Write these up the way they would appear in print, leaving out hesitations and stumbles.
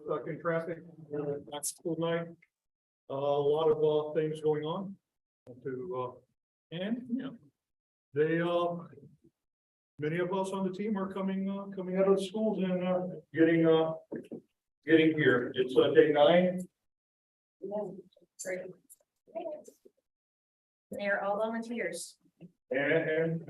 stuck in traffic, not school night. A lot of things going on. And they many of us on the team are coming out of the schools and getting here. It's day 9. They're all volunteers. And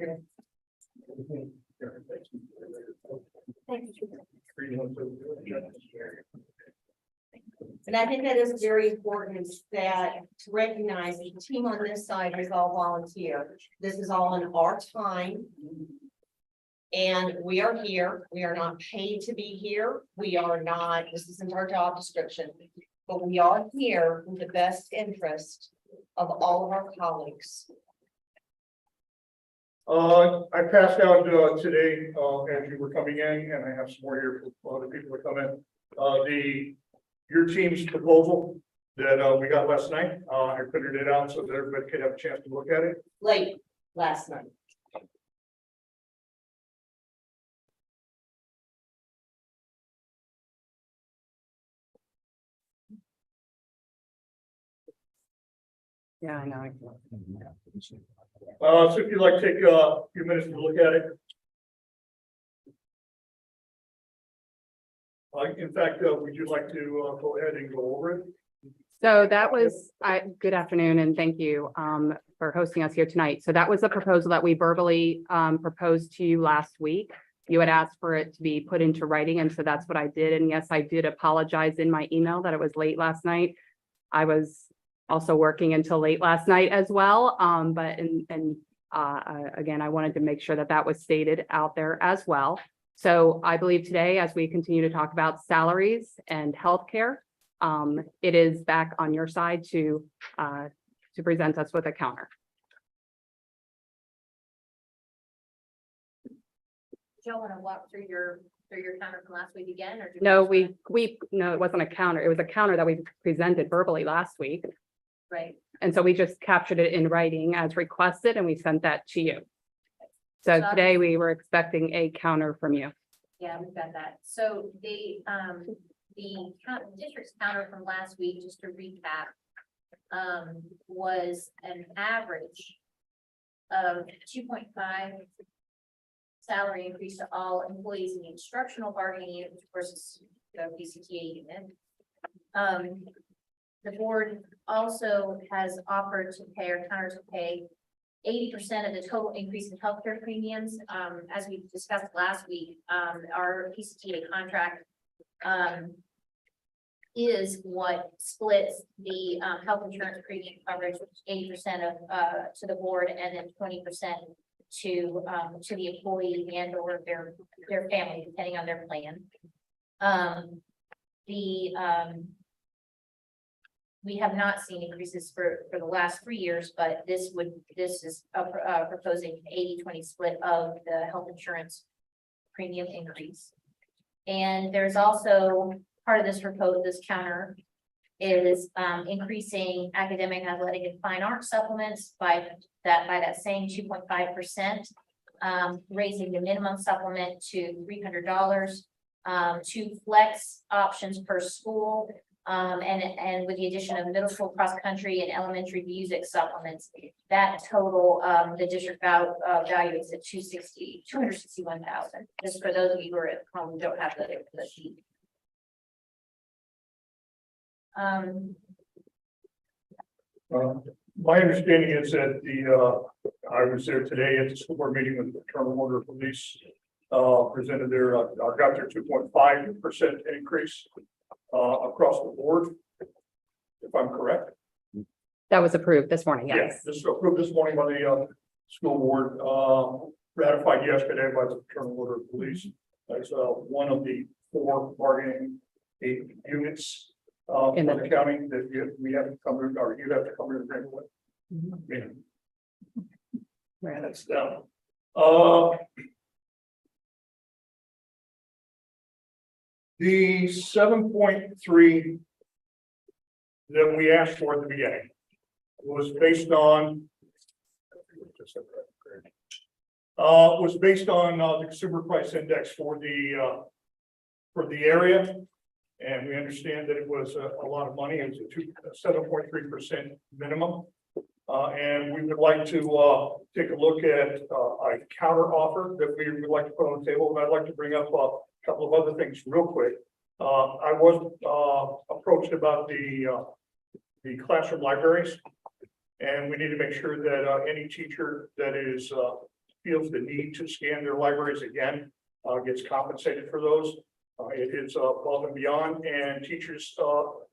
And I think that is very important that to recognize the team on this side is all volunteer. This is all in our time. And we are here. We are not paid to be here. We are not, this isn't our job description, but we are here with the best interest of all of our colleagues. I passed out today as you were coming in, and I have some more here for other people to come in. Your team's proposal that we got last night. I printed it out so that everybody could have a chance to look at it. Late last night. Yeah, I know. So if you'd like to take a few minutes to look at it. In fact, would you like to go ahead and go over it? So that was, good afternoon and thank you for hosting us here tonight. So that was the proposal that we verbally proposed to you last week. You had asked for it to be put into writing, and so that's what I did. And yes, I did apologize in my email that it was late last night. I was also working until late last night as well. Again, I wanted to make sure that that was stated out there as well. So I believe today, as we continue to talk about salaries and healthcare, it is back on your side to present us with a counter. Do y'all want to walk through your counter from last week again, or? No, no, it wasn't a counter. It was a counter that we presented verbally last week. Right. And so we just captured it in writing as requested, and we sent that to you. So today we were expecting a counter from you. Yeah, we've got that. So the district's counter from last week, just to recap, was an average of 2.5 salary increase to all employees in the instructional bargaining unit versus the PCTA unit. The board also has offered to pay or counter to pay 80% of the total increase in healthcare premiums. As we discussed last week, our PCTA contract is what splits the health insurance premium coverage, 80% of to the board, and then 20% to the employee and or their family, depending on their plan. We have not seen increases for the last 3 years, but this is proposing 80-20 split of the health insurance premium increase. And there's also part of this counter is increasing academic, athletic, and fine arts supplements by that same 2.5%, raising the minimum supplement to $300, 2 flex options per school. And with the addition of middle school cross country and elementary music supplements, that total, the district value is at 261,000. Just for those of you who are at home, don't have the sheet. My understanding is that I was there today at the school board meeting with the Fraternal Order of Police, presented their, got their 2.5% increase across the board, if I'm correct. That was approved this morning, yes. Yes, this was approved this morning by the school board, ratified yesterday by the Fraternal Order of Police. That's one of the 4 bargaining units in the county that we have to come to, or you have to come to agreement with. Right. That's down. The 7.3 that we asked for at the beginning was based on the consumer price index for the area, And we understand that it was a lot of money. It was a 7.3% minimum. And we would like to take a look at a counter offer that we would like to put on the table. And I'd like to bring up a couple of other things real quick. I was approached about the classroom libraries. And we need to make sure that any teacher that is feels the need to scan their libraries again gets compensated for those. It is above and beyond, and teachers are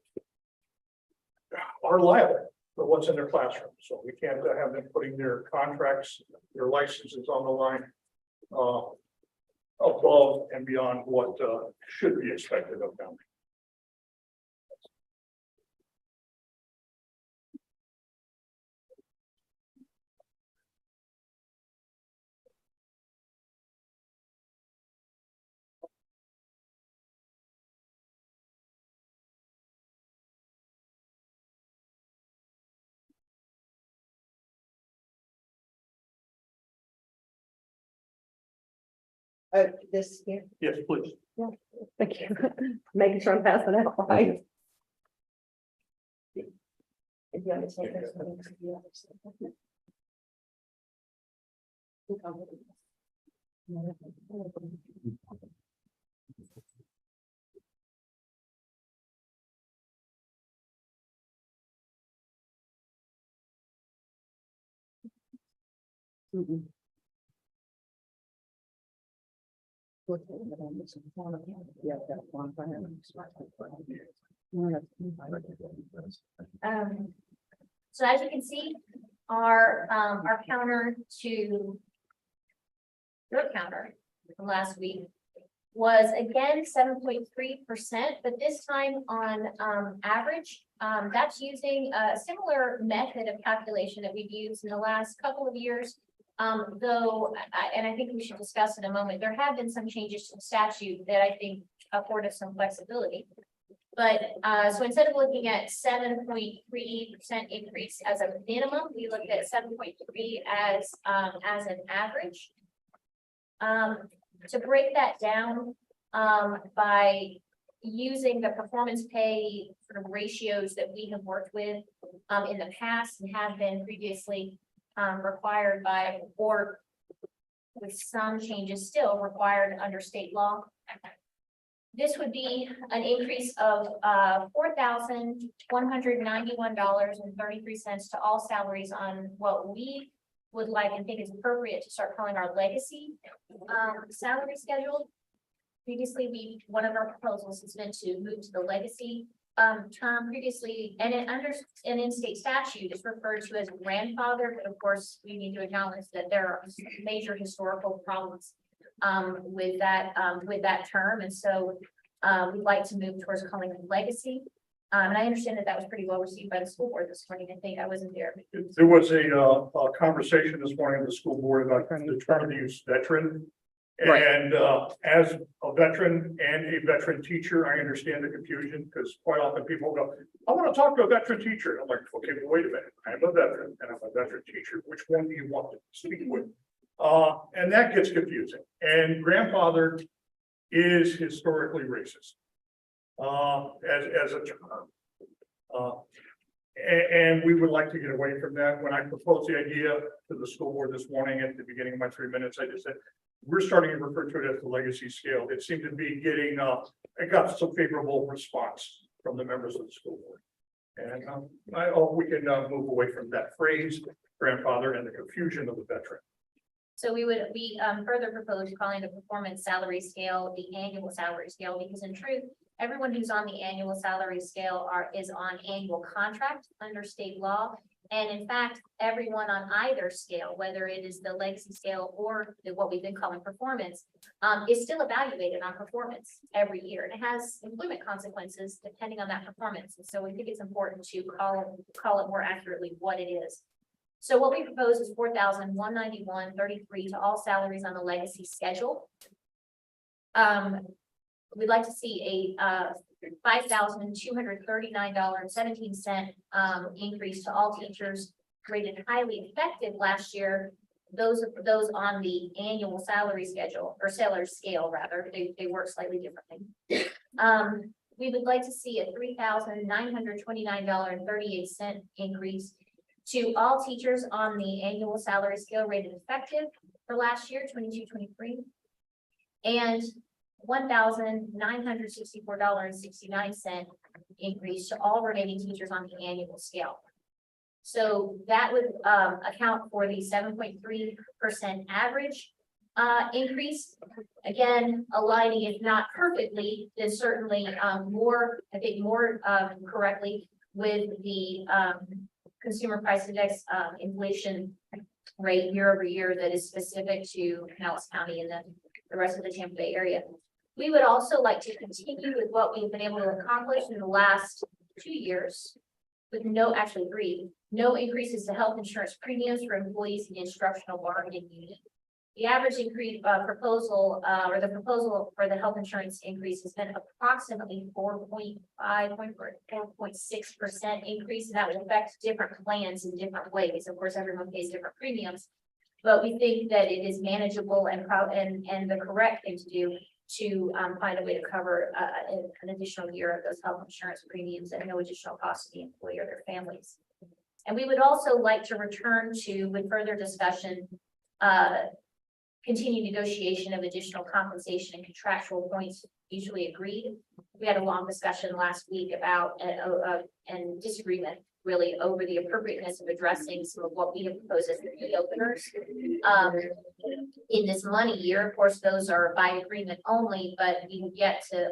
liable for what's in their classroom. So we can't have them putting their contracts, their licenses on the line above and beyond what should be expected of them. This here. Yes, please. Thank you. Making sure I'm passing out right. If you understand this, So as you can see, our counter to your counter from last week was again 7.3%, but this time on average, that's using a similar method of calculation that we've used in the last couple of years. Though, and I think we should discuss in a moment, there have been some changes to the statute that I think afford us some flexibility. But so instead of looking at 7.3% increase as a minimum, we looked at 7.3 as an average. To break that down by using the performance pay sort of ratios that we have worked with in the past and have been previously required by, or with some changes still required under state law. This would be an increase of $4,191.33 to all salaries on what we would like and think is appropriate to start calling our legacy salary schedule. Previously, one of our proposals has been to move to the legacy term previously, and in state statute is referred to as grandfather, but of course we need to acknowledge that there are major historical problems with that term, and so we'd like to move towards calling it legacy. And I understand that was pretty well received by the school board this morning. I think I wasn't there. There was a conversation this morning with the school board about the term of use veteran. Right. And as a veteran and a veteran teacher, I understand the confusion because quite often people go, I want to talk to a veteran teacher. I'm like, okay, well, wait a minute. I'm a veteran and I'm a veteran teacher. Which one do you want to speak with? And that gets confusing. And grandfather is historically racist as a term. And we would like to get away from that. When I proposed the idea to the school board this morning at the beginning of my 3 minutes, I just said, we're starting to refer to it as the legacy scale. It seemed to be getting, it got some favorable response from the members of the school board. And I hope we can move away from that phrase, grandfather, and the confusion of the veteran. So we further propose calling the performance salary scale the annual salary scale, because in truth, everyone who's on the annual salary scale is on annual contract under state law. And in fact, everyone on either scale, whether it is the legacy scale or what we've been calling performance, is still evaluated on performance every year. And it has employment consequences depending on that performance. And so we think it's important to call it more accurately what it is. So what we propose is $4,191.33 to all salaries on the legacy schedule. We'd like to see a $5,239.17 increase to all teachers rated highly effective last year. Those on the annual salary schedule or salary scale rather, they work slightly differently. we would like to see a $3,929.38 increase to all teachers on the annual salary scale rated effective for last year, 22-23, and $1,964.69 increase to all remaining teachers on the annual scale. So that would account for the 7.3% average increase. Again, aligning if not perfectly, then certainly more, I think more correctly with the consumer price index inflation rate year over year that is specific to Pinellas County and the rest of the Tampa Bay area. We would also like to continue with what we've been able to accomplish in the last 2 years with actually 3, no increases to health insurance premiums for employees in the instructional bargaining unit. The average increase proposal or the proposal for the health insurance increase has been approximately 4.6% increase, and that would affect different plans in different ways. Of course, everyone pays different premiums, but we think that it is manageable and the correct thing to do to find a way to cover an additional year of those health insurance premiums at no additional cost to the employee or their families. And we would also like to return to, with further discussion, continued negotiation of additional compensation and contractual points mutually agreed. We had a long discussion last week about and disagreement really over the appropriateness of addressing some of what we have proposed as the reopeners in this money year. Of course, those are by agreement only, but we have yet to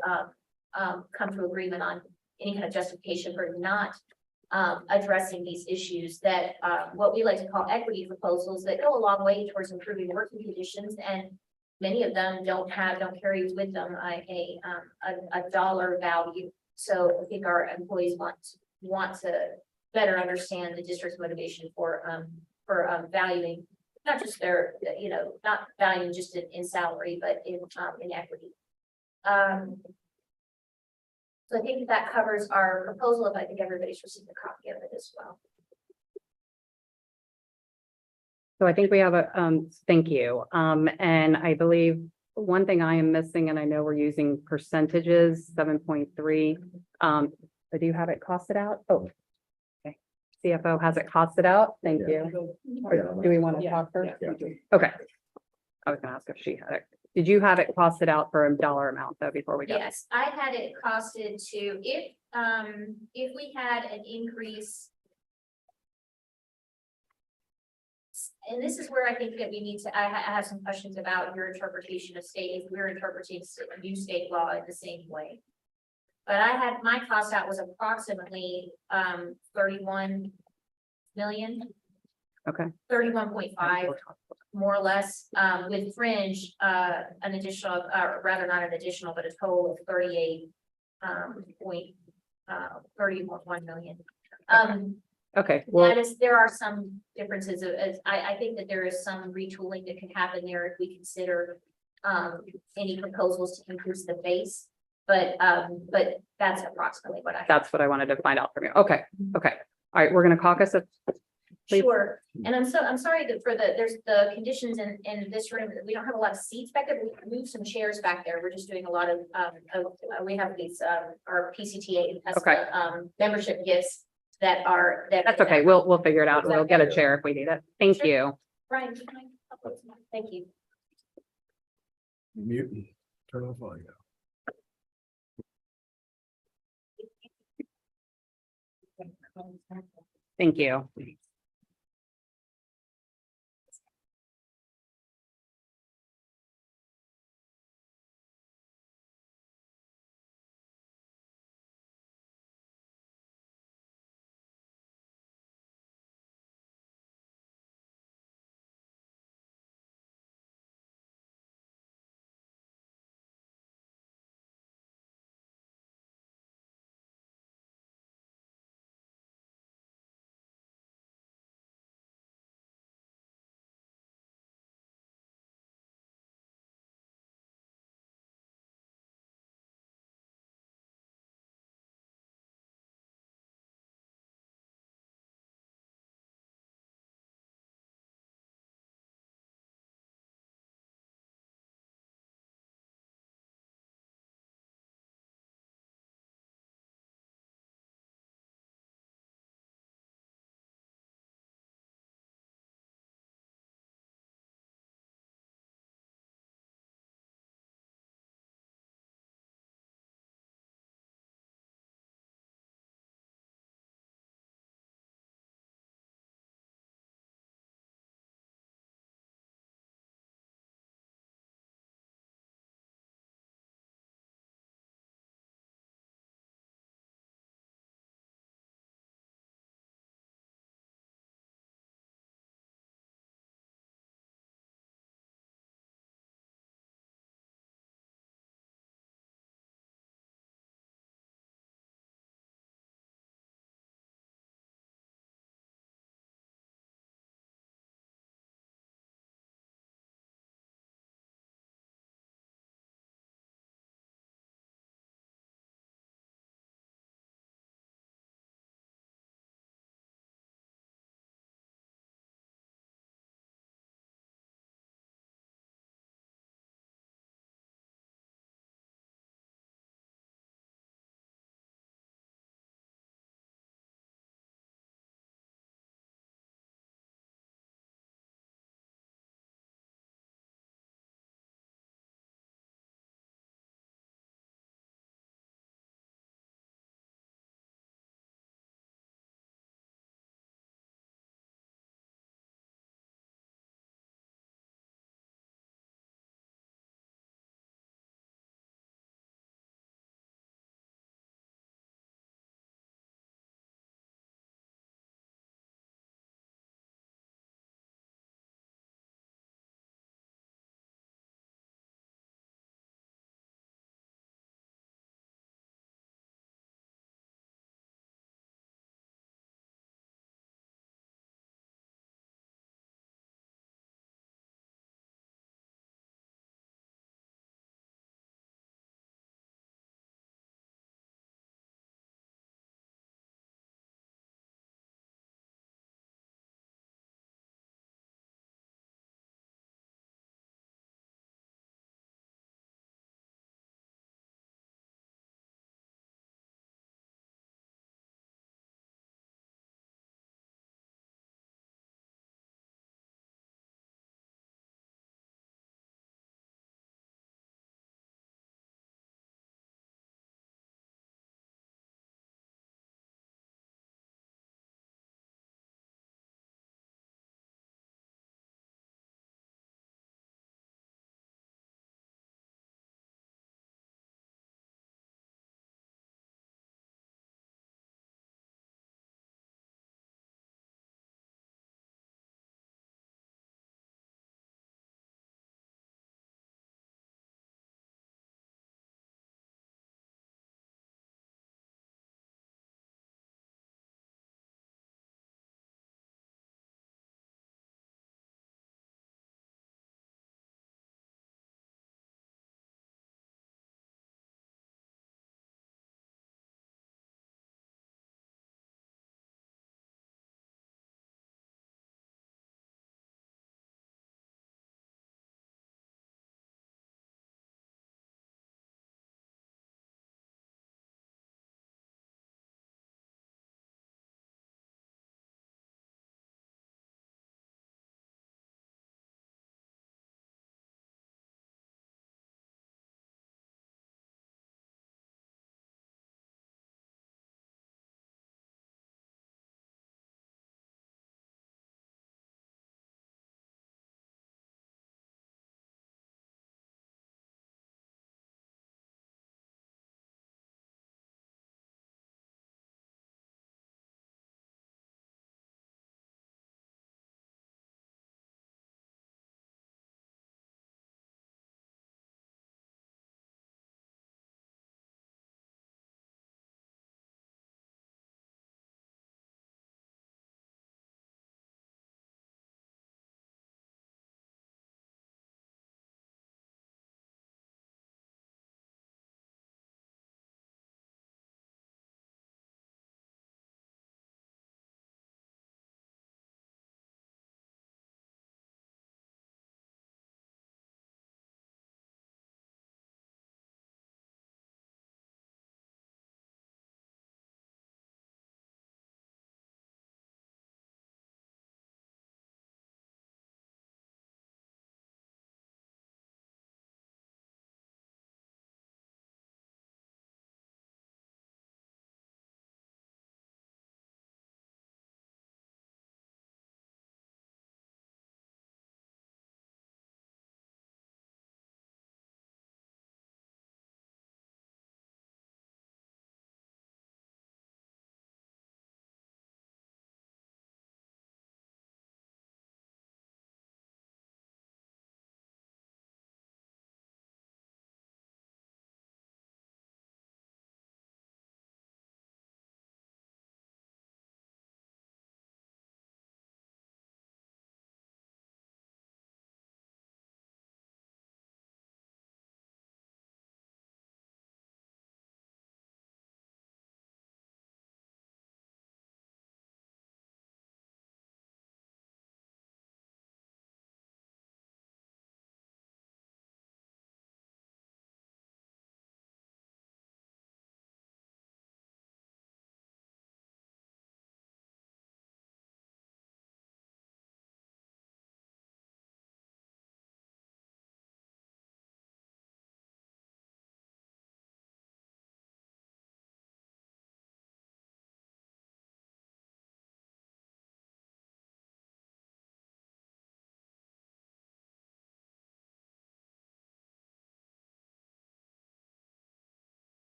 come to agreement on any kind of justification for not addressing these issues that what we like to call equity proposals that go a long way towards improving working conditions, and many of them don't carry with them a dollar value. So I think our employees want to better understand the district's motivation for valuing not just their, not valuing just in salary, but in equity. So I think that covers our proposal. If I think everybody's received a copy of it as well. So I think we have a, thank you. And I believe one thing I am missing, and I know we're using percentages, 7.3. But do you have it costed out? Oh, okay. CFO has it costed out. Thank you. Or do we want to talk first? Okay. I was gonna ask if she had it. Did you have it costed out for a dollar amount though before we go? Yes, I had it costed to, if we had an increase. And this is where I think that we need to, I have some questions about your interpretation of state, if we're interpreting new state law in the same way. But I had, my cost out was approximately 31 million. Okay. 31.5, more or less, with fringe, an additional, rather not an additional, but a total of 31 million. Okay, well, There are some differences I think that there is some retooling that can happen there if we consider any proposals to increase the base. But that's approximately what that's what I wanted to find out from you. Okay, okay. All right, we're gonna caucus it. Please. Sure. And I'm sorry that there's the conditions in this room, we don't have a lot of seats back there. We moved some chairs back there. We're just doing a lot of we have these our PCTA Okay. Membership gifts that are That's okay. We'll figure it out. We'll get a chair if we need it. Thank Sure. you. Brian, do you mind? Thank you. Mute and turn off audio. Thank you.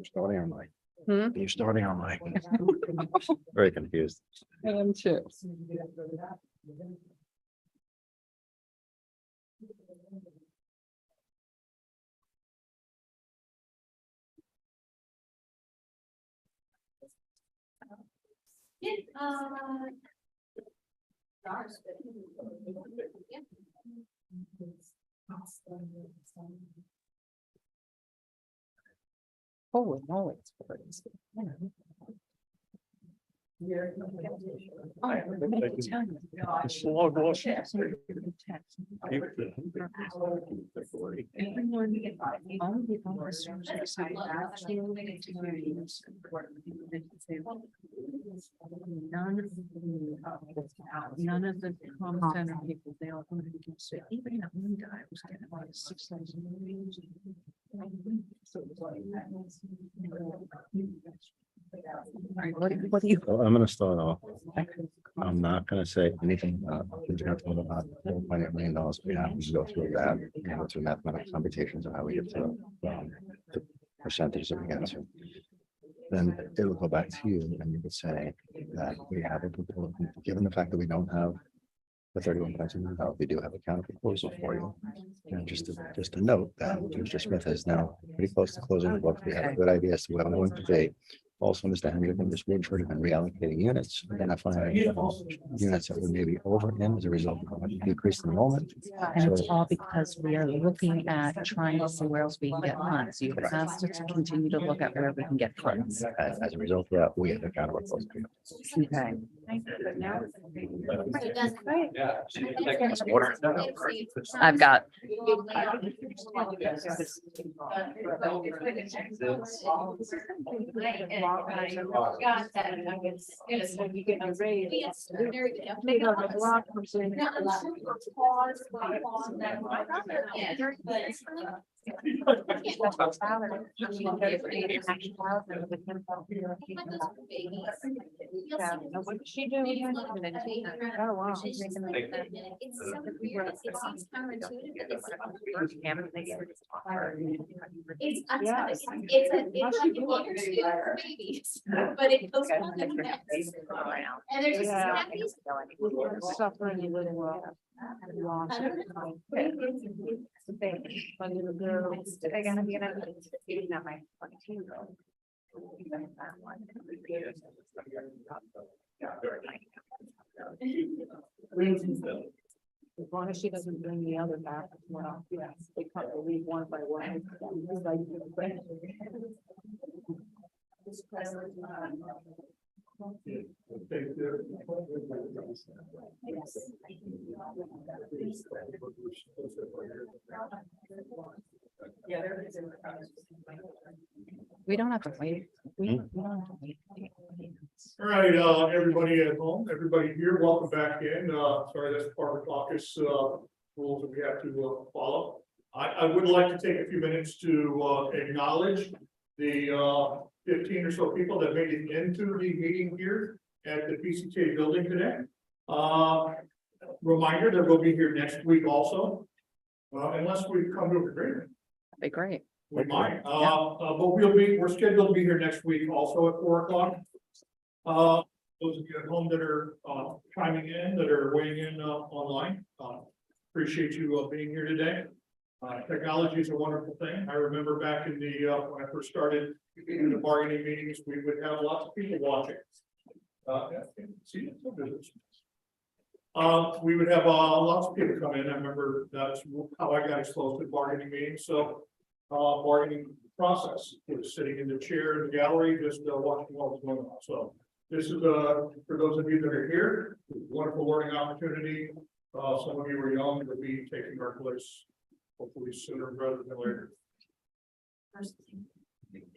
Starting on mic. Hmm? You're starting on mic. Very confused. I am too. Holy moly. It's crazy. None of the comm center people, they all. Even that one guy was getting like 6,000. What do you? Well, I'm gonna start off. I'm not gonna say anything about $4.8 million. We have to go through that, go through mathematical computations of how we get to the percentages that we get to. Then it will go back to you and you would say that we have a proposal, given the fact that we don't have the 31.2 million, we do have a counter proposal for you. And just a note that Mr. Smith is now pretty close to closing the book. We have a good idea as to what I'm going to be. Also, Mr. Hendrick just referred to reallocating units, identifying units that we may be over in as a result of decreased enrollment. And it's So- all because we are looking at trying to see where else we can get funds. You've asked us to continue to look at where we can get funds. As a result of that, we have a counter proposal. Okay. I've got. Got that. I guess. Yes, when you get a raise. Yes, very good. Maybe I'll have a lot of percent. No, I'm sure you'll pause, pause that. Yeah, but- What did she do? Oh, wow. She's making like- It's so weird. It seems counterintuitive, but it's. It's, I'm sorry, it's like a wonder too for babies, but it goes on the next. And there's just snappies. Suffering a little while. I gotta be eating at my 14-year-old. As long as she doesn't bring the other back, well, yes, they can't leave one by one. We don't have to wait. We don't have to wait. All right, everybody at home, everybody here, welcome back in. Sorry, that's part of the caucus, rules that we have to, follow. I would like to take a few minutes to, acknowledge the, 15 or so people that made it into the meeting here at the PCTA building today. Reminder that we'll be here next week also. Unless we come to an agreement. That'd be great. We might, but we're scheduled to be here next week also at 4 o'clock. Those of you at home that are, chiming in, that are weighing in, online, appreciate you, being here today. Technology is a wonderful thing. I remember back in the, when I first started in the bargaining meetings, we would have lots of people watching. See, we would have, lots of people come in. I remember that's how I got exposed to bargaining meetings, so. Bargaining process, was sitting in the chair in the gallery, just watching what was going on. So this is for those of you that are here, wonderful learning opportunity. Some of you are young to be taking our place, hopefully sooner rather than later.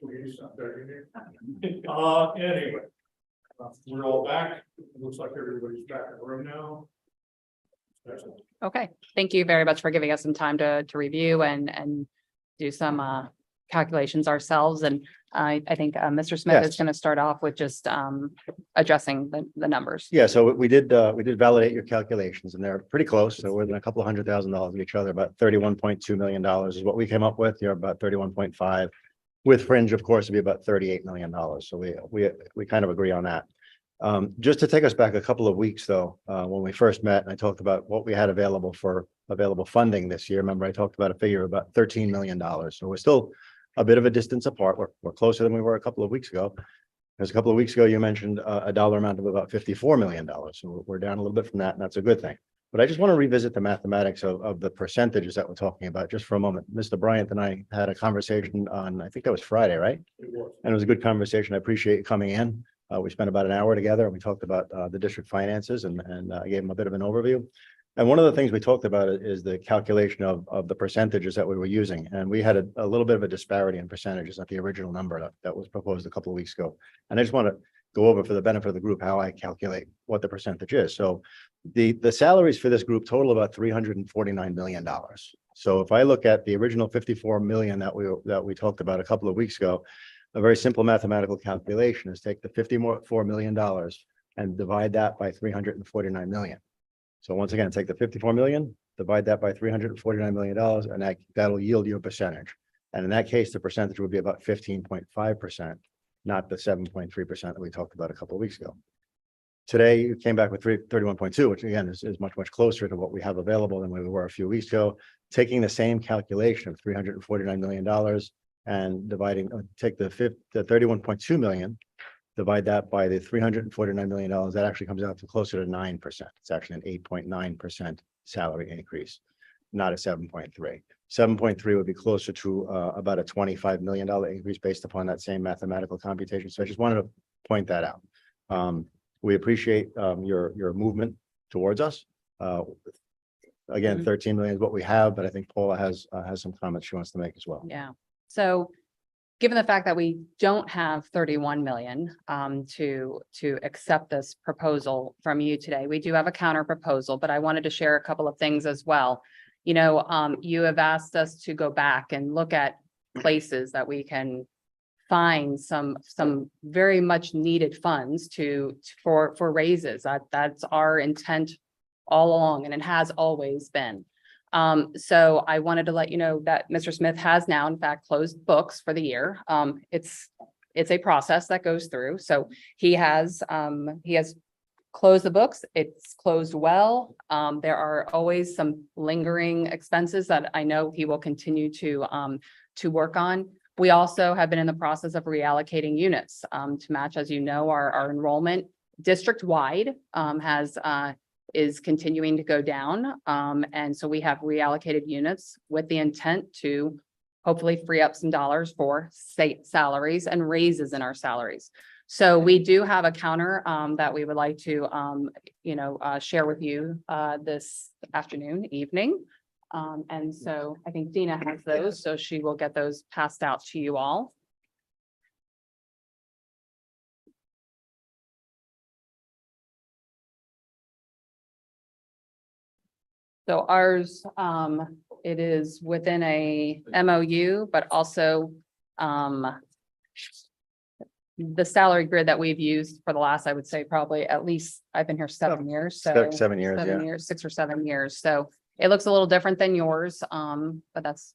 Please, anyway, we're all back. It looks like everybody's back in the room now. That's it. Okay, thank you very much for giving us some time to review and do some calculations ourselves, and I think Mr. Smith is Yes. going to start off with just addressing the numbers. Yeah, so we did validate your calculations and they're pretty close. So within a couple of $100,000 of each other, about $31.2 million is what we came up with. You're about 31.5. With fringe, of course, it'd be about $38 million. So we kind of agree on that. Just to take us back a couple of weeks though, when we first met, and I talked about what we had available funding this year. Remember, I talked about a figure of about $13 million. So we're still a bit of a distance apart. We're closer than we were a couple of weeks ago. Because a couple of weeks ago, you mentioned a dollar amount of about $54 million. So we're down a little bit from that, and that's a good thing. But I just want to revisit the mathematics of the percentages that we're talking about just for a moment. Mr. Bryant and I had a conversation on, I think that was Friday, right? It was. And it was a good conversation. I appreciate you coming in. We spent about an hour together and we talked about the district finances and I gave him a bit of an overview. And one of the things we talked about is the calculation of the percentages that we were using. And we had a little bit of a disparity in percentages at the original number that was proposed a couple of weeks ago. And I just want to go over for the benefit of the group how I calculate what the percentage is. So the salaries for this group total about $349 million. So if I look at the original 54 million that we talked about a couple of weeks ago, a very simple mathematical calculation is take the $54 million and divide that by 349 million. So once again, take the 54 million, divide that by $349 million, and that'll yield you a percentage. And in that case, the percentage would be about 15.5%, not the 7.3% that we talked about a couple of weeks ago. Today, you came back with 31.2, which again is much closer to what we have available than we were a few weeks ago. Taking the same calculation of $349 million and dividing, take the 31.2 million, divide that by the $349 million, that actually comes out to closer to 9%. It's actually an 8.9% salary increase, not a 7.3. 7.3 would be closer to about a $25 million increase based upon that same mathematical computation. So I just wanted to point that out. We appreciate your movement towards us. Again, 13 million is what we have, but I think Paula has some comments she wants to make as well. Yeah. So given the fact that we don't have 31 million to accept this proposal from you today, we do have a counter proposal, but I wanted to share a couple of things as well. You know, you have asked us to go back and look at places that we can find some very much needed funds for raises. That's our intent all along, and it has always been. So I wanted to let you know that Mr. Smith has now in fact closed books for the year. It's a process that goes through. So he has closed the books. It's closed well. There are always some lingering expenses that I know he will continue to work on. We also have been in the process of reallocating units to match, as you know, our enrollment district-wide is continuing to go down. And so we have reallocated units with the intent to hopefully free up some dollars for state salaries and raises in our salaries. So we do have a counter that we would like to, share with you this evening. And so I think Dina has those, so she will get those passed out to you all. So ours, it is within a MOU, but also the salary grid that we've used for the last, I would say probably at least, I've been here 7 years. So 7 years, yeah. 6 or 7 years. So it looks a little different than yours, but that's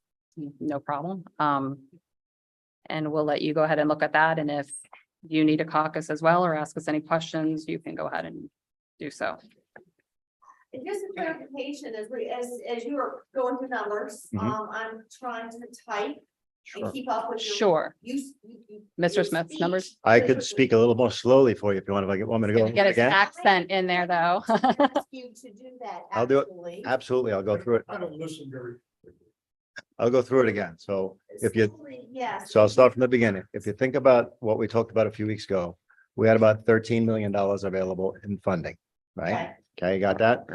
no problem. And we'll let you go ahead and look at that. And if you need a caucus as well, or ask us any questions, you can go ahead and do so. Just a clarification, as you are going through numbers, I'm trying to type and keep up with your. Sure. Mr. your Smith's speech. numbers. I could speak a little more slowly for you if you want, if I want me to go Get his again. accent in there, though. Ask you to do that. I'll do it. actually. Absolutely, I'll go through it. I don't listen very. I'll go through it again. So if you, Yes. so I'll start from the beginning. If you think about what we talked about a few weeks ago, we had about $13 million available in funding, right? Okay. Okay, you got that?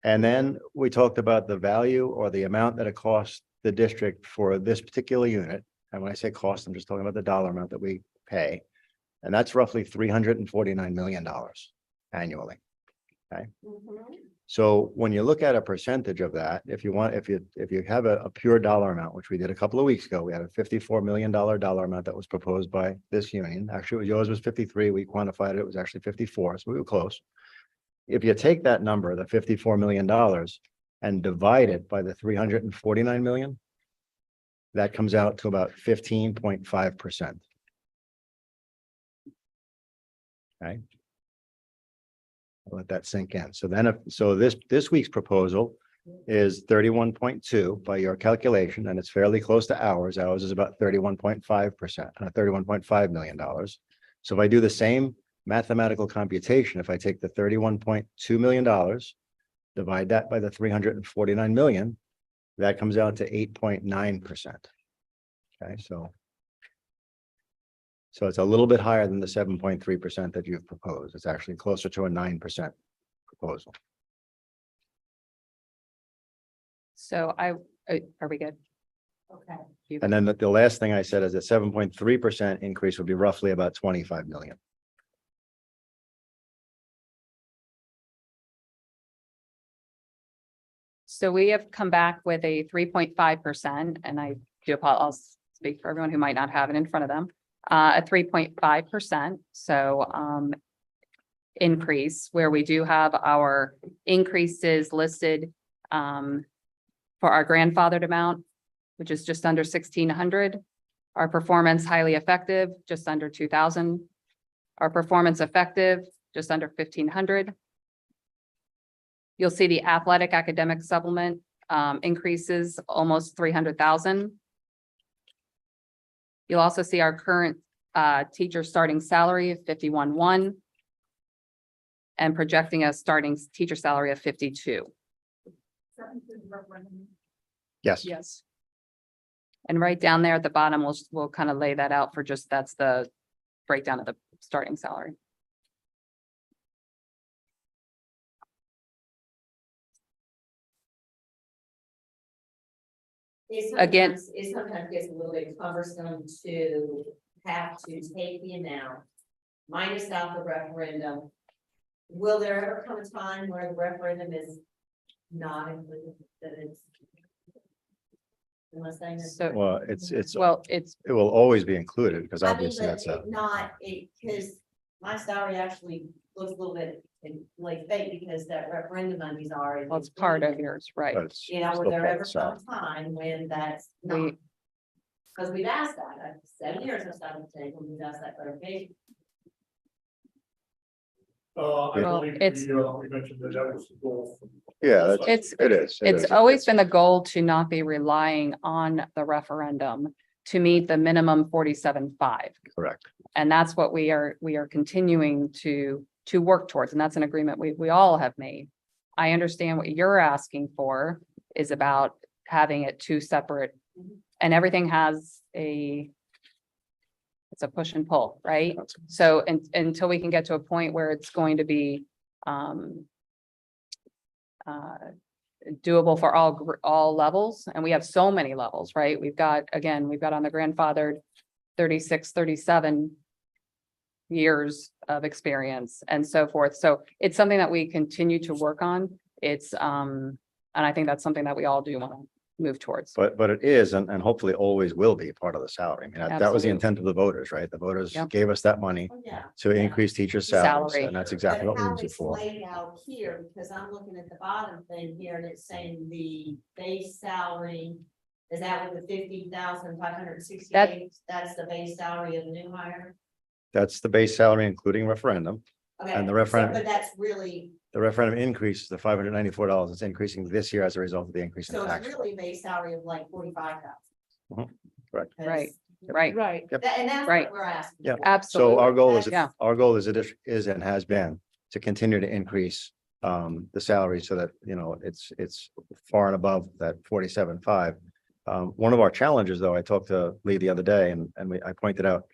And then we talked about the value or the amount that it costs the district for this particular unit. And when I say cost, I'm just talking about the dollar amount that we pay. And that's roughly $349 million annually. Mhm. So when you look at a percentage of that, if you want, if you have a pure dollar amount, which we did a couple of weeks ago, we had a $54 million dollar amount that was proposed by this union. Actually, yours was 53. We quantified it. It was actually 54. So we were close. If you take that number, the $54 million and divide it by the 349 million, that comes out to about 15.5%. Okay. I'll let that sink in. So then, so this week's proposal is 31.2 by your calculation, and it's fairly close to ours. Ours is about 31.5%, $31.5 million. So if I do the same mathematical computation, if I take the $31.2 million, divide that by the 349 million, that comes out to 8.9%. Okay, so it's a little bit higher than the 7.3% that you've proposed. It's actually closer to a 9% proposal. So are we good? Okay. And then the last thing I said is that 7.3% increase would be roughly about 25 million. So we have come back with a 3.5%, and I do apologize, I'll speak for everyone who might not have it in front of them. A 3.5%, so increase where we do have our increases listed for our grandfathered amount, which is just under 1,600. Our performance highly effective, just under 2,000. Our performance effective, just under 1,500. You'll see the athletic academic supplement increases almost 300,000. You'll also see our current teacher starting salary of 51,100 and projecting a starting teacher salary of 52. Yes. Yes. And right down there at the bottom, we'll kind of lay that out for just, that's the breakdown of the starting salary. Again- It sometimes gets a little bit cumbersome to have to take the amount, minus out the referendum. Will there ever come a time where the referendum is not included, that it's? Unless I miss. So, Well, it well, will always be included because I mean, obviously but that's a, it not, because my salary actually looks a little bit like fake because that referendum money's already. well, it's part of included. yours, right? but it's You know, still will there part of ever the salary. come a time when that's We- not? Because we've asked that, 7 years I've started to take, when we've asked that clarification. I Well, believe it's- we mentioned that was the goal. Yeah, that's, It's- it is. it It's is. always been the goal to not be relying on the referendum to meet the minimum 47.5. Correct. And that's what we are continuing to work towards. And that's an agreement we all have made. I understand what you're asking for is about having it two separate, and everything has it's a push and pull, right? So until we can get to a point where it's going to be doable for all levels, and we have so many levels, right? We've got on the grandfathered 36, 37 years of experience and so forth. So it's something that we continue to work on. It's and I think that's something that we all do want to move towards. But it is, and hopefully always will be part of the salary. I mean, that was the Absolutely. intent of the voters, right? The voters Yep. gave us that money Oh, yeah. to increase teachers' salaries, Salary. and that's exactly what But we how use it it's for. laid out here, because I'm looking at the bottom thing here and it's saying the base salary. Is that with the 50,568? That's the base salary of the new hire? That's the base salary, including referendum. Okay, And the so- referendum- But that's really, The referendum increase, the $594, it's increasing this year as a result of the increase in so it's tax. really a base salary of like 45,000. Correct. Right. Right, Right. And that's Right. what we're asking. Yeah. for. absolutely. So our goal is, Yeah. our goal is and has been to continue to increase the salary so that, you know, it's far and above that 47.5. One of our challenges, though, I talked to Lee the other day and I pointed out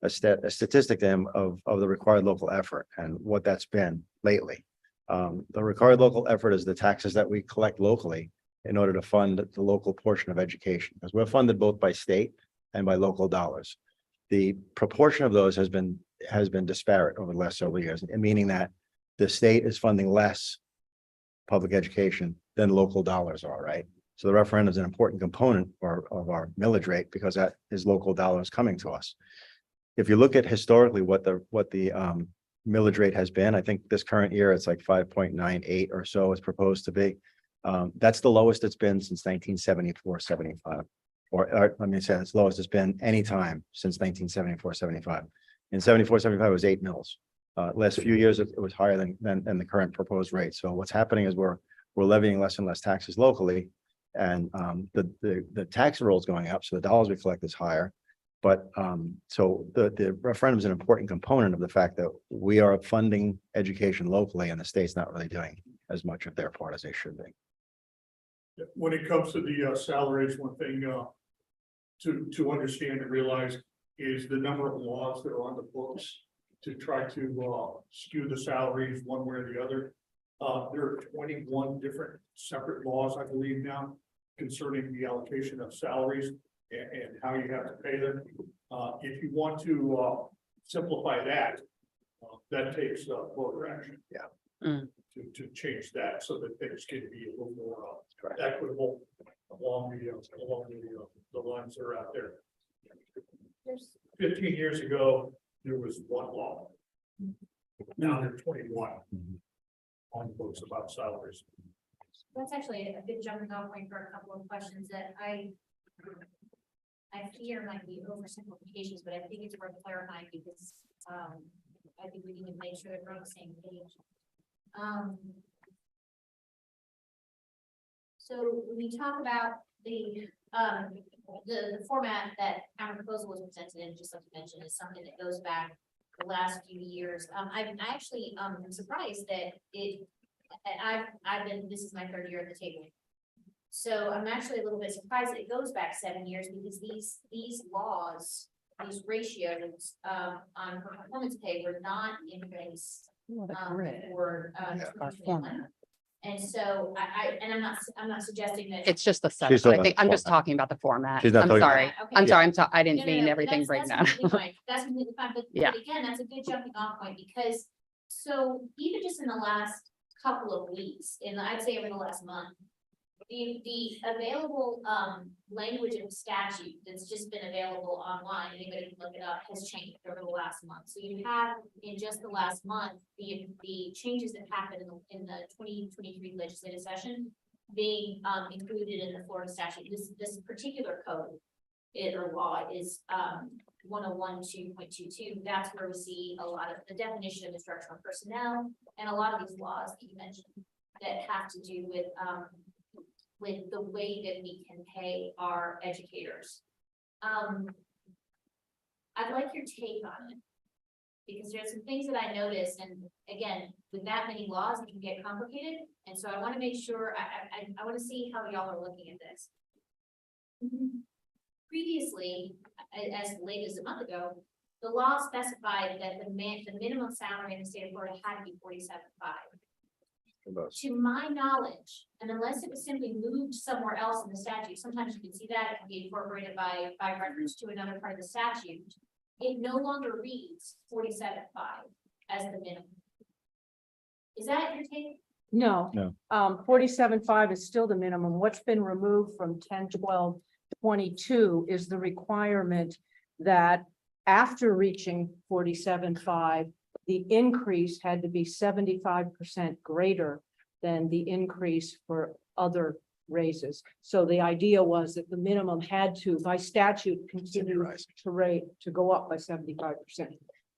a statistic to him of the required local effort and what that's been lately. The required local effort is the taxes that we collect locally in order to fund the local portion of education, because we're funded both by state and by local dollars. The proportion of those has been disparate over the last several years, meaning that the state is funding less public education than local dollars are, right? So the referendum is an important component of our millage rate because that is local dollars coming to us. If you look at historically what the millage rate has been, I think this current year, it's like 5.98 or so is proposed to be. That's the lowest it's been since 1974, 75. Or let me say, it's lowest it's been any time since 1974, 75. In 74, 75, it was 8 mils. Last few years, it was higher than the current proposed rate. So what's happening is we're levying less and less taxes locally. And the tax roll is going up, so the dollars we collect is higher. But so the referendum is an important component of the fact that we are funding education locally and the state's not really doing as much of their part as they should be. When it comes to the salaries, one thing to understand and realize is the number of laws that are on the books to try to skew the salaries one way or the other. There are 21 different separate laws, I believe now, concerning the allocation of salaries and how you have to pay them. If you want to simplify that, that takes voter action. Yeah. To change that so that things can be a little more equitable along the lines that are out there. 15 years ago, there was one law. Now there's 21 on the books about salaries. That's actually a good jumping off point for a couple of questions that I fear might be oversimplifications, but I think it's worth clarifying because I think we need to make sure that we're on the same page. So when you talk about the format that our proposal was presented in, just like you mentioned, is something that goes back the last few years. I actually am surprised that this is my 3rd year at the table. So I'm actually a little bit surprised that it goes back 7 years because these laws, these ratios on performance pay were not in place for Our 2021. format. And so I'm not suggesting that. It's just the She's setup. talking I think about I'm just format. talking about the format. She's not I'm talking about- sorry. Okay. I'm sorry. I No, didn't no, mean no, everything that's breakdown. completely fine. That's completely fine, but Yeah. again, that's a good jumping off point because, so even just in the last couple of weeks, and I'd say over the last month, the available language of statute that's just been available online, anybody can look it up, has changed over the last month. So you have in just the last month, the changes that happened in the 2023 legislative session being included in the Florida statute. This particular code or law is 101.2.22. That's where we see a lot of the definition of instructional personnel and a lot of these laws that you mentioned that have to do with the way that we can pay our educators. I'd like your take on it. Because there's some things that I noticed, and again, with that many laws, it can get complicated, and so I want to make sure, I want to see how y'all are looking at this. Previously, as late as a month ago, the law specified that the minimum salary in the state of Florida had to be $47,500. To my knowledge, and unless it was simply moved somewhere else in the statute, sometimes you can see that it can be incorporated by reference to another part of the statute. It no longer reads 47.5 as the minimum. Is that your take? No. No. 47.5 is still the minimum. What's been removed from 10/12/22 is the requirement that after reaching 47.5, the increase had to be 75% greater than the increase for other raises. So the idea was that the minimum had to, by statute, continue to go up by 75%.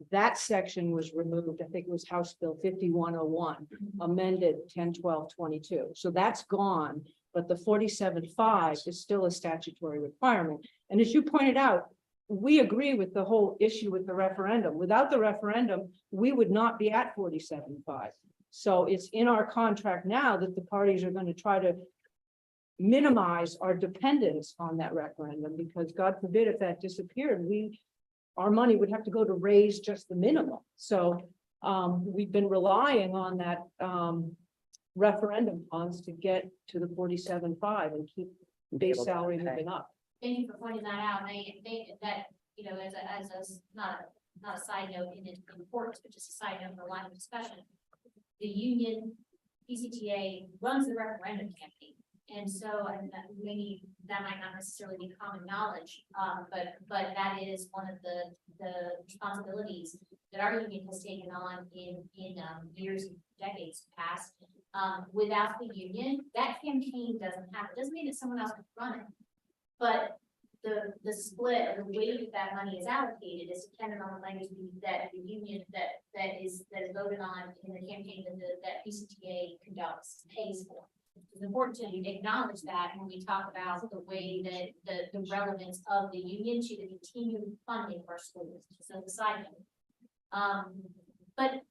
That section was removed. I think it was House Bill 5101, amended 10/12/22. So that's gone, but the 47.5 is still a statutory requirement. And as you pointed out, we agree with the whole issue with the referendum. Without the referendum, we would not be at 47.5. So it's in our contract now that the parties are going to try to minimize our dependence on that referendum, because God forbid if that disappeared, our money would have to go to raise just the minimum. So we've been relying on that referendum funds to get to the 47.5 and keep base salary moving up. Thank you for pointing that out. That, you know, as a not a side note in its importance, but just a side note for a line of discussion. The union PCTA runs the referendum campaign. And so, and that maybe that might not necessarily be common knowledge, but that is one of the responsibilities that our union has taken on in years, decades past. Without the union, that campaign doesn't happen. Doesn't mean that someone else can run it. But the split or the way that money is allocated is dependent on the language that the union that is voted on in the campaign that PCTA conducts, pays for. It's important to acknowledge that when we talk about the way that the relevance of the union to the continued funding of our schools. So the side note. But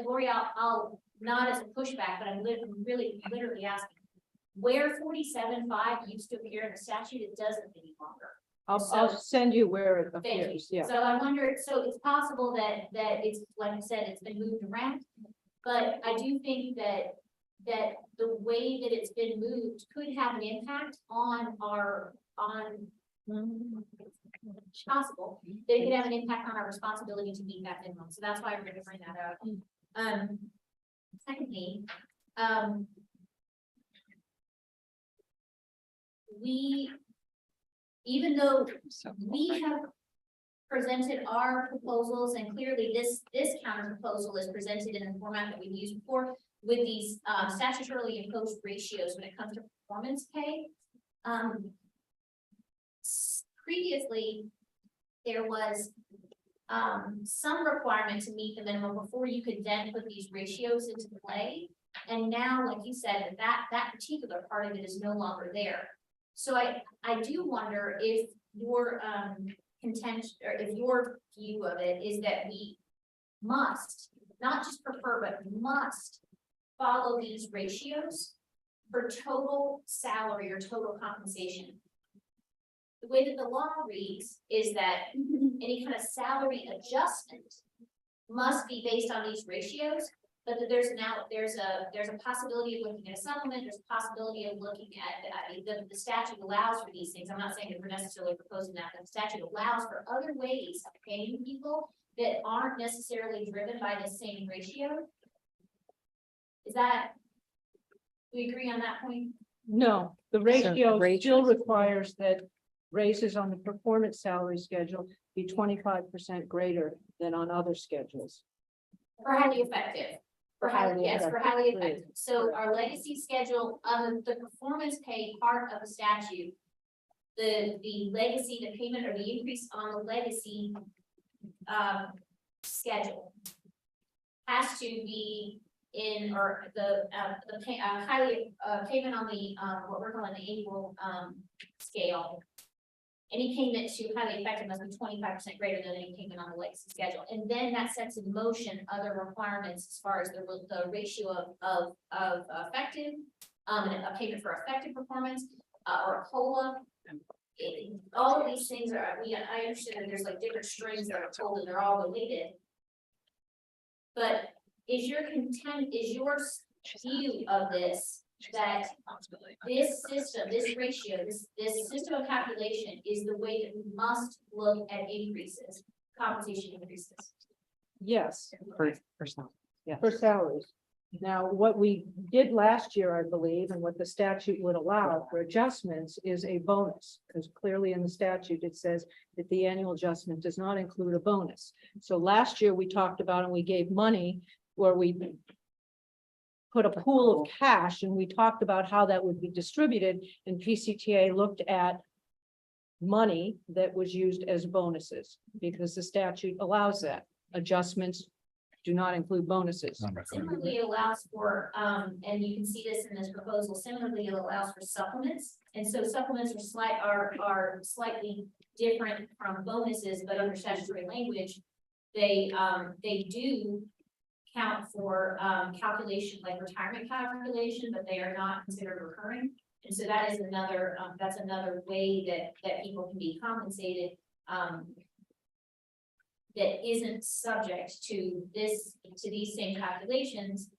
Lori, I'll not as a pushback, but I'm really literally asking, where 47.5 used to appear in the statute, it doesn't any longer. I'll send you where it Thank you. appears, yeah. So I wonder, so it's possible that it's, like I said, it's been moved around. But I do think that the way that it's been moved could have an impact on it's possible that it could have an impact on our responsibility to meet that minimum. So that's why we're gonna bring that up. Secondly, even though we have presented our proposals, and clearly this counter proposal is presented in the format that we've used before with these statutorily imposed ratios when it comes to performance pay. Previously, there was some requirement to meet the minimum before you could then put these ratios into play. And now, like you said, that particular part of it is no longer there. So I do wonder if your contention, or if your view of it is that we must, not just prefer, but must follow these ratios for total salary or total compensation. The way that the law reads is that any kind of salary adjustment must be based on these ratios, but that there's a possibility of looking at a supplement, there's a possibility of looking at, the statute allows for these things. I'm not saying that we're necessarily proposing that, but the statute allows for other ways of paying people that aren't necessarily driven by the same ratio. Is that, we agree on that point? No, the ratio ratio- still requires that raises on the performance salary schedule be 25% greater than on other schedules. For highly effective. For highly, yes, for highly effective. So our legacy schedule, the performance pay part of the statute, the legacy, the payment or the increase on the legacy schedule has to be in, or the highly payment on the what we're calling the annual scale. Any payment to highly effective must be 25% greater than any payment on the legacy schedule. And then that sets in motion other requirements as far as the ratio of effective, and a payment for effective performance, or a COLA. All of these things are, I understand that there's like different strings that are pulled and they're all related. But is your view of this, that this system, this ratio, this system of calculation is the way that we must look at increases, compensation increases? Yes, Personal. for salaries. Now, what we did last year, I believe, and what the statute would allow for adjustments is a bonus. Because clearly in the statute, it says that the annual adjustment does not include a bonus. So last year we talked about, and we gave money where we put a pool of cash, and we talked about how that would be distributed, and PCTA looked at money that was used as bonuses, because the statute allows that. Adjustments do not include bonuses. Similarly, it allows for, and you can see this in this proposal, similarly, it allows for supplements. And so supplements are slightly different from bonuses, but under statutory language, they do count for calculation, like retirement calculation, but they are not considered recurring. And so that is another, that's another way that people can be compensated that isn't subject to these same calculations,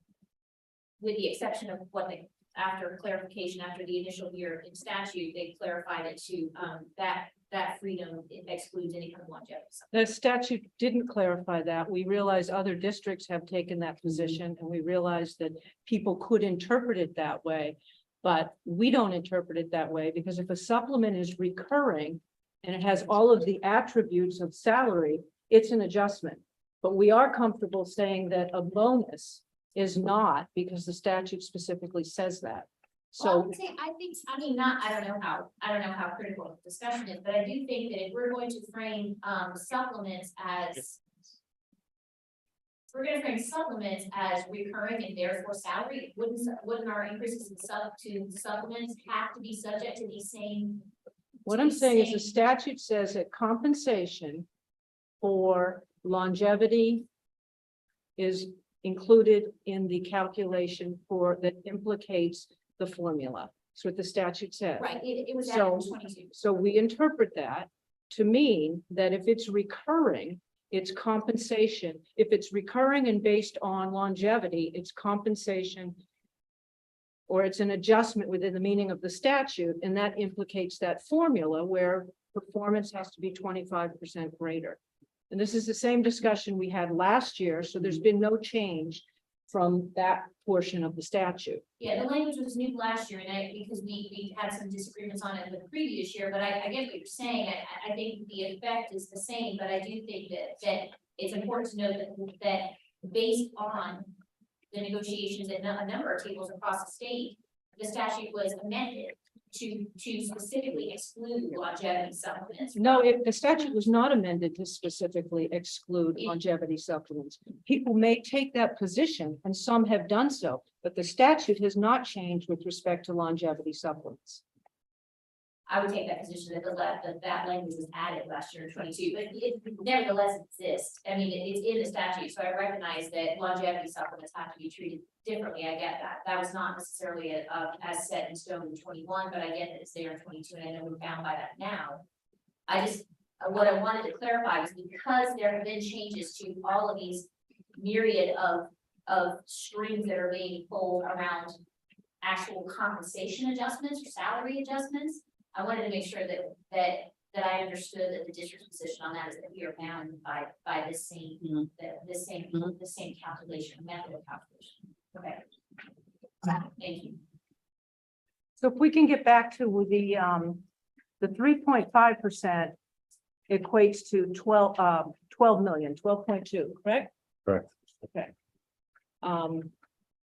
with the exception of what they, after clarification, after the initial year in statute, they clarified it to that that freedom excludes any kind of longevity. The statute didn't clarify that. We realize other districts have taken that position and we realize that people could interpret it that way. But we don't interpret it that way because if a supplement is recurring and it has all of the attributes of salary, it's an adjustment. But we are comfortable saying that a bonus is not because the statute specifically says that. Well, I So would say, I mean, not, I don't know how critical the discussion is, but I do think that if we're going to frame, supplements as. If we're gonna frame supplements as recurring and therefore salary, wouldn't our increases to supplements have to be subject to these same? what I'm saying is the statute says that compensation for longevity is included in the calculation for that implicates the formula. That's what the statute says. Right, it was So- added in 22. So we interpret that to mean that if it's recurring, it's compensation. If it's recurring and based on longevity, it's compensation. Or it's an adjustment within the meaning of the statute, and that implicates that formula where performance has to be 25% greater. And this is the same discussion we had last year, so there's been no change from that portion of the statute. Yeah, the language was new last year, and because we had some disagreements on it the previous year, but I get what you're saying, I think the effect is the same, but I do think that it's important to note that based on the negotiations and a number of tables across the state, the statute was amended to specifically exclude longevity supplements. No, the statute was not amended to specifically exclude longevity supplements. People may take that position, and some have done so, but the statute has not changed with respect to longevity supplements. I would take that position that language was added last year in 22, but it nevertheless exists. I mean, it's in the statute, so I recognize that longevity supplements have to be treated differently. I get that. That was not necessarily as set in stone in 21, but I get that it's there in 22, and I know we're bound by that now. What I wanted to clarify was because there have been changes to all of these myriad of strings that are being pulled around actual compensation adjustments or salary adjustments. I wanted to make sure that I understood that the district's position on that is that we are bound by this same, the same calculation, method of calculation. Okay. Thank you. So if we can get back to the 3.5% equates to 12 million, 12.2, correct? Correct. Okay.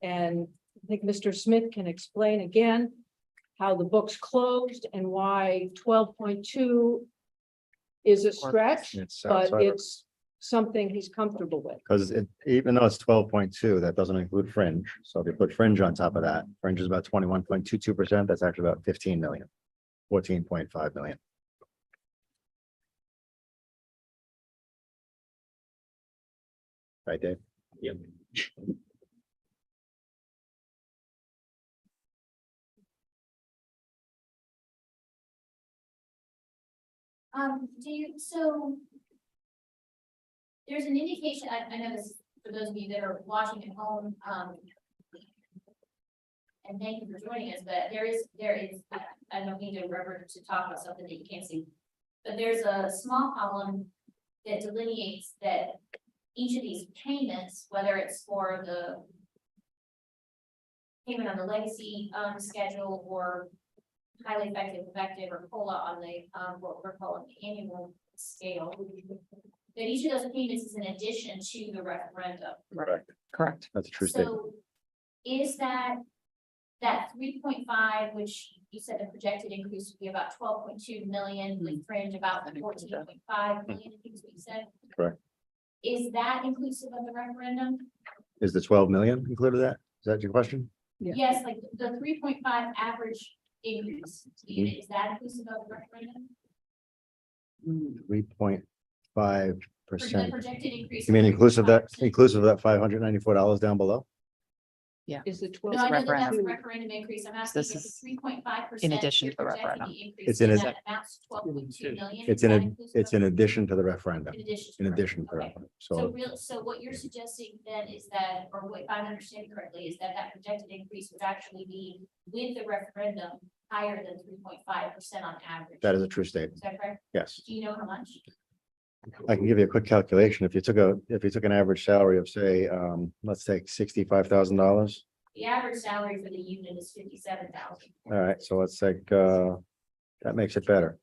And I think Mr. Smith can explain again how the books closed and why 12.2 is a stretch, but it's something he's comfortable with. Because even though it's 12.2, that doesn't include fringe. So if you put fringe on top of that, fringe is about 21.22%. That's actually about 15 million, 14.5 million. Right, Dave? Yep. So there's an indication, I know this, for those of you that are watching at home, and thank you for joining us, but there is, I don't need to remember to talk about something that you can't see. But there's a small column that delineates that each of these payments, whether it's for the payment on the legacy schedule or highly effective or COLA on the what we're calling the annual scale, that each of those payments is in addition to the referendum. Correct. Correct. That's a true statement. So is that 3.5, which you said the projected increase would be about 12.2 million, with fringe about 14.5 million, I think is what you said? Correct. Is that inclusive of the referendum? Is the 12 million included that? Is that your question? Yeah. Yes, like the 3.5 average increase, is that inclusive of the referendum? 3.5%. The projected increase. You mean inclusive of that $594 down below? Is the No, twelve? I know that that's a referendum. referendum increase. I'm asking This if the is 3.5%. in addition to the referendum. It's in That amounts to 12.2 million. It's Is that in, inclusive it's of- in addition to the referendum, In addition. in addition to the Okay. referendum. So what you're suggesting then is that, or what if I'm understanding correctly, is that that projected increase would actually be with the referendum higher than 3.5% on average. That is a true statement. Is that correct? Yes. Do you know how much? I can give you a quick calculation. If you took an average salary of, say, let's take $65,000. The average salary for the unit is 57,000. All right, so let's take, that makes it better.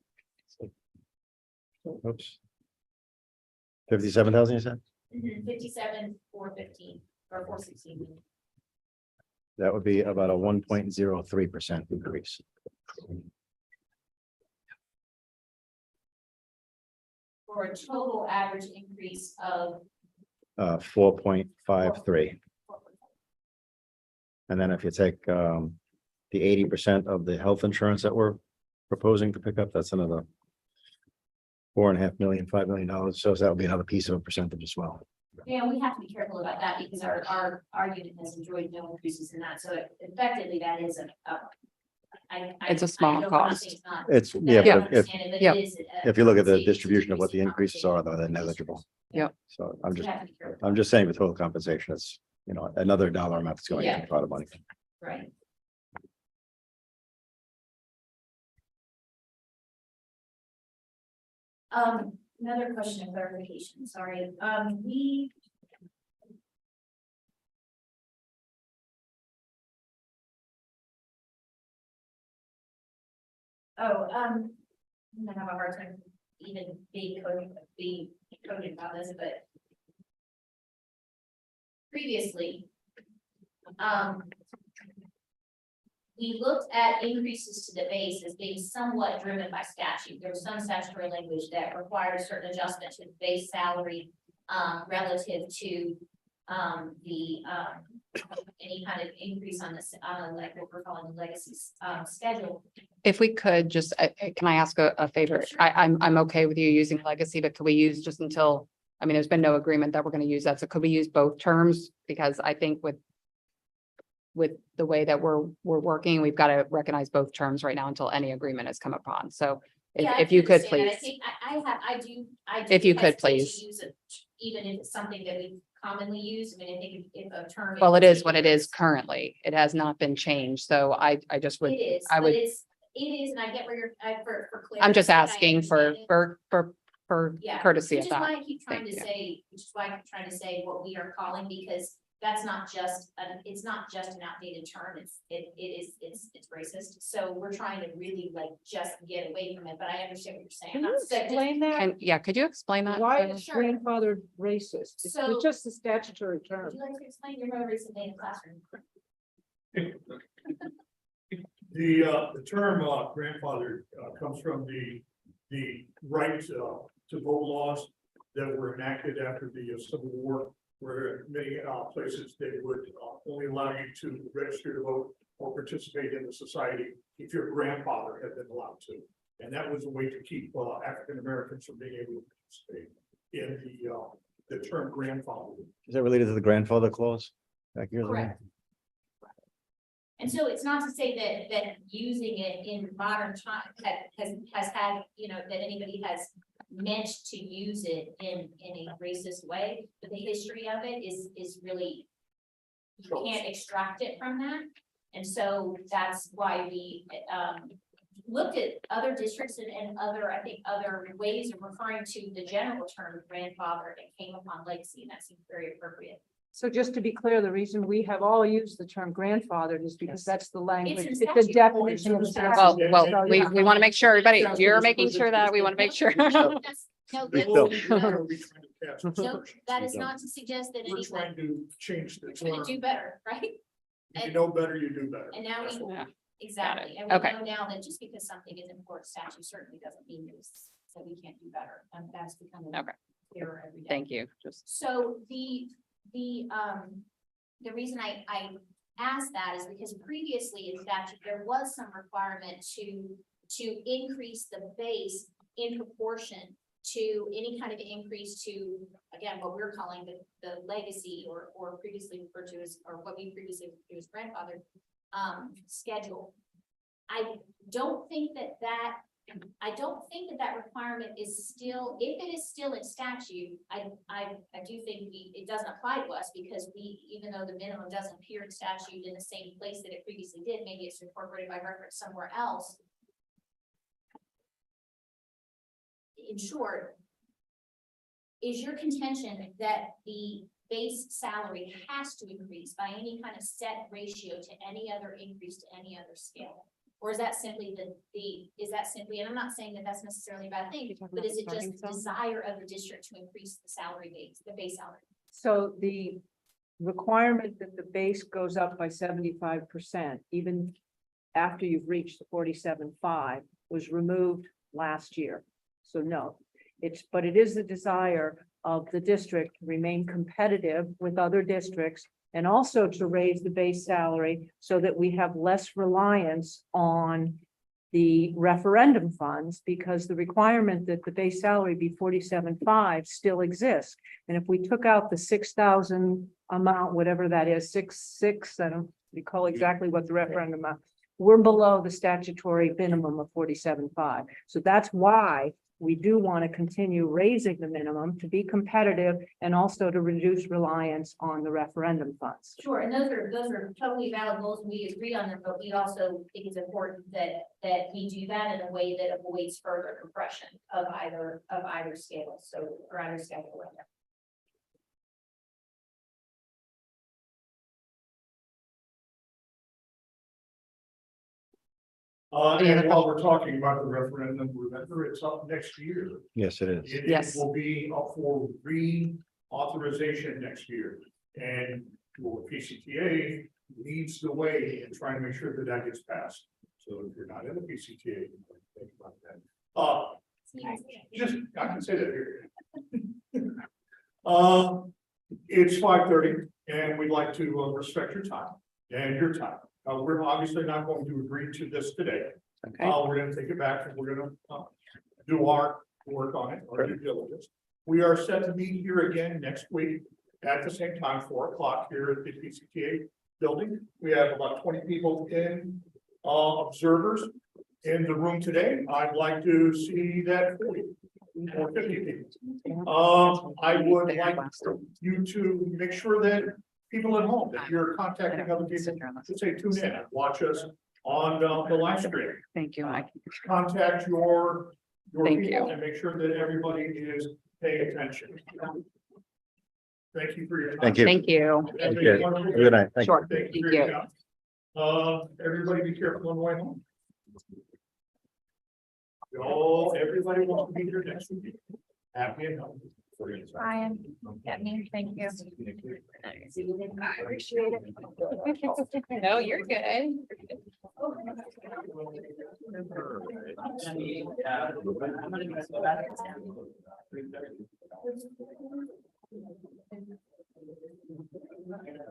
Oops. 57,000, you said? 57, 415, or 416. That would be about a 1.03% increase. For a total average increase of 4.53. And then if you take the 80% of the health insurance that we're proposing to pick up, that's another $4.5 million, $5 million. So that would be another piece of a percentage as well. Yeah, we have to be careful about that because our unit has enjoyed no increases in that. So effectively, that is It's a small I know we're not cost. saying it's not- It's, that yeah, I but if, understand it, but Yeah. it is if you look at the it's distribution of what the increasing increases are, though, they're negligible. Yep. So So we have to be careful. I'm just saying with total compensation, it's, another dollar amount that's going Yeah. into a pot of money. Right. Another question of clarification, sorry, I'm gonna have a hard time even being coded about this, but previously, we looked at increases to the base as being somewhat driven by statute. There was some statutory language that required a certain adjustment to the base salary relative to any kind of increase on this, like what we're calling the legacy schedule. If we could just, can I ask a favor? Sure. I'm okay with you using legacy, but could we use just until, I mean, there's been no agreement that we're gonna use that. So could we use both terms? Because I think with the way that we're working, we've got to recognize both terms right now until any agreement has come upon. So Yeah, I if you can could, understand that. please. I do. If you could, hesitate to please. use it, even if it's something that we commonly use. I mean, I think if a term. Well, it is what it is currently. It has not been changed. So I just It would, is, I but would- it is, and I get where you're, for clarity. I'm just I asking for, understand it. Yeah, courtesy Which of is why that. I keep trying to Thank say, which is why I keep trying to say what we are calling, because that's not just, it's not just an outdated term, it's racist. So we're trying to really like just get away from it, but I understand what you're saying. Can I'm you not saying- explain that? Could you explain that? Why Taylor? is Sure. grandfathered racist? So- It's just a statutory Would term. you like to explain your more recent day in the classroom? The term grandfather comes from the right to vote laws that were enacted after the Civil War, where in many places they would only allow you to register to vote or participate in the society if your grandfather had been allowed to. And that was a way to keep African Americans from being able to participate in the term grandfather. Is that related to the grandfather clause? Back years ago? Correct. And so it's not to say that using it in modern time has had, that anybody has meant to use it in a racist way, but the history of it is really, you can't extract it from that. And so that's why we looked at other districts and other, I think, other ways of referring to the general term grandfather and came upon legacy, and that seems very appropriate. So just to be clear, the reason we have all used the term grandfathered is because that's the language, in it's the statute. definition of the Well, statute. Well, So, we yeah. want to make sure everybody, you're making sure that we want to make sure. No, We that's- don't. no, that is not to suggest that We're anyone, trying to change the we're trying term. to do better, right? If you know better, you do better. And now we, Yeah. exactly, and we Okay. know now that just because something is in court statute certainly doesn't mean that we can't do better, and that's becoming Okay. clearer every day. Thank you. Just, So the reason I asked that is because previously in statute, there was some requirement to increase the base in proportion to any kind of increase to, again, what we're calling the legacy or previously referred to as, or what we previously referred to as grandfather, schedule. I don't think that requirement is still, if it is still in statute, I do think it doesn't apply to us because even though the minimum doesn't appear in statute in the same place that it previously did, maybe it's incorporated by reference somewhere else. In short, is your contention that the base salary has to increase by any kind of set ratio to any other increase to any other scale? Or is that simply and I'm not saying that that's necessarily a bad thing, but is it just the desire of the district to increase the salary base, the base salary? So the requirement that the base goes up by 75%, even after you've reached the 47.5, was removed last year. So no, but it is the desire of the district to remain competitive with other districts and also to raise the base salary so that we have less reliance on the referendum funds, because the requirement that the base salary be 47.5 still exists. And if we took out the 6,000 amount, whatever that is, 6,600, I don't recall exactly what the referendum amount, we're below the statutory minimum of 47.5. So that's why we do want to continue raising the minimum to be competitive and also to reduce reliance on the referendum funds. Sure, and those are totally valid goals, and we agree on them, but we also think it's important that we do that in a way that avoids further compression of either scale, or either schedule. And while we're talking about the referendum, remember, it's up next year. Yes, it is. It Yes. will be up for reauthorization next year. And your PCTA leads the way in trying to make sure that that gets passed. So if you're not in the PCTA, you can think about that. Just, I can say that here. It's 5:30 and we'd like to respect your time and your time. We're obviously not going to agree to this today. Okay. We're gonna take it back and we're gonna do our work on it, our due diligence. We are set to meet here again next week at the same time, 4 o'clock here at the PCTA building. We have about 20 people observers in the room today. I'd like to see that 40 or 50 people. I would like you to make sure that people at home, that you're contacting other people, to say tune in, watch us on the live stream. Thank you, Mike. Contact your Thank people you. and make sure that everybody is paying attention. Thank you for your time. Thank you. Thank you. Thank you. Good night. Thank you. Sure. Thank you. Thank for your you. time. Everybody be careful on the way home. Everybody wants to be here next week. Happy and healthy. Brian, thank you. I appreciate it. No, you're good.